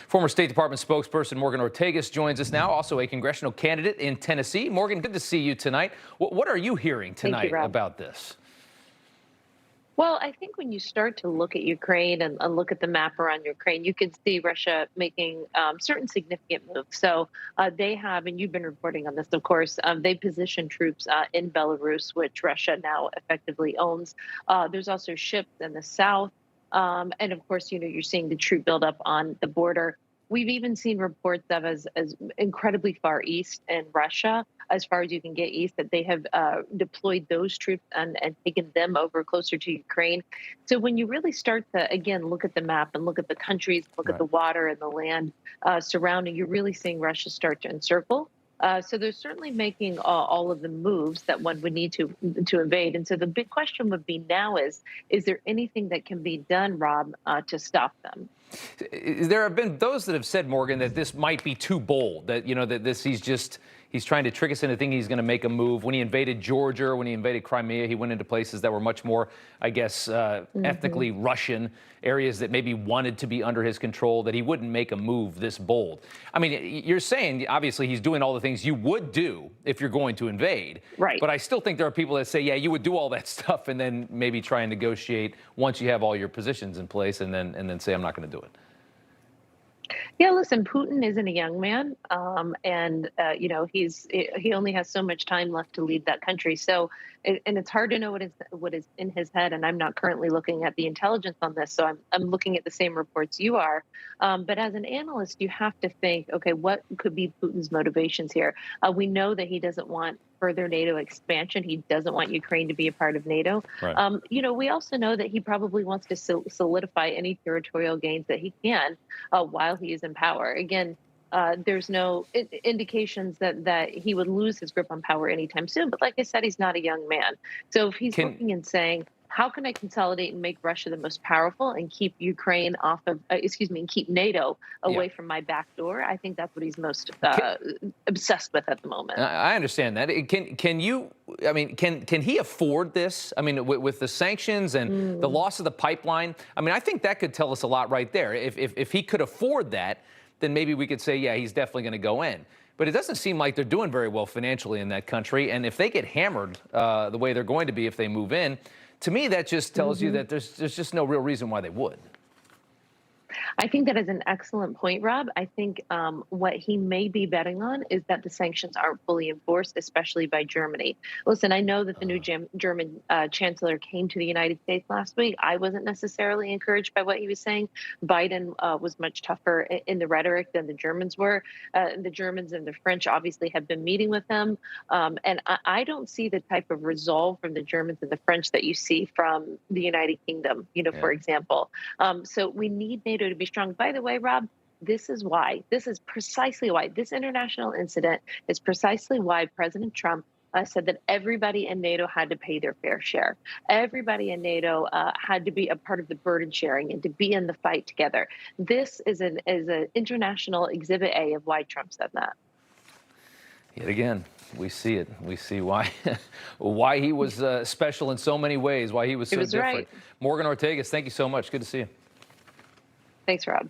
Former State Department spokesperson Morgan Ortagus joins us now, also a congressional candidate in Tennessee. Morgan, good to see you tonight. What are you hearing tonight about this? Well, I think when you start to look at Ukraine and look at the map around Ukraine, you can see Russia making certain significant moves. So they have, and you've been reporting on this, of course, they position troops in Belarus, which Russia now effectively owns. There's also ships in the south. And of course, you're seeing the troop buildup on the border. We've even seen reports of as incredibly far east in Russia, as far as you can get east, that they have deployed those troops and taken them over closer to Ukraine. So when you really start to, again, look at the map and look at the countries, look at the water and the land surrounding, you're really seeing Russia start to encircle. So they're certainly making all of the moves that one would need to invade. And so the big question would be now is there anything that can be done, Rob, to stop them? There have been those that have said, Morgan, that this might be too bold, that, he's trying to trick us into thinking he's going to make a move. When he invaded Georgia, when he invaded Crimea, he went into places that were much more, I guess, ethnically Russian, areas that maybe wanted to be under his control, that he wouldn't make a move this bold. I mean, you're saying, obviously, he's doing all the things you would do if you're going to invade. Right. But I still think there are people that say, yeah, you would do all that stuff and then maybe try and negotiate once you have all your positions in place and then say, I'm not going to do it. Yeah, listen, Putin isn't a young man, and he only has so much time left to lead that country. So, and it's hard to know what is in his head. And I'm not currently looking at the intelligence on this, so I'm looking at the same reports you are. But as an analyst, you have to think, okay, what could be Putin's motivations here? We know that he doesn't want further NATO expansion. He doesn't want Ukraine to be a part of NATO. Right. We also know that he probably wants to solidify any territorial gains that he can while he is in power. Again, there's no indications that he would lose his grip on power anytime soon. But like I said, he's not a young man. So if he's looking and saying, how can I consolidate and make Russia the most powerful and keep Ukraine off of, and keep NATO away from my back door? I think that's what he's most obsessed with at the moment. I understand that. Can he afford this? I mean, with the sanctions and the loss of the pipeline, I mean, I think that could tell us a lot right there. If he could afford that, then maybe we could say, yeah, he's definitely going to go in. But it doesn't seem like they're doing very well financially in that country. And if they get hammered the way they're going to be if they move in, to me, that just tells you that there's just no real reason why they would. I think that is an excellent point, Rob. I think what he may be betting on is that the sanctions aren't fully enforced, especially by Germany. Listen, I know that the new German chancellor came to the United States last week. I wasn't necessarily encouraged by what he was saying. Biden was much tougher in the rhetoric than the Germans were. The Germans and the French obviously have been meeting with him. And I don't see the type of resolve from the Germans and the French that you see from the United Kingdom, for example. So we need NATO to be strong. By the way, Rob, this is precisely why this international incident is precisely why President Trump said that everybody in NATO had to pay their fair share. Everybody in NATO had to be a part of the burden sharing and to be in the fight together. This is an international exhibit A of why Trump said that. Yet again, we see it. We see why he was special in so many ways, why he was so different. Right. Morgan Ortagus, thank you so much. Good to see you. Thanks, Rob.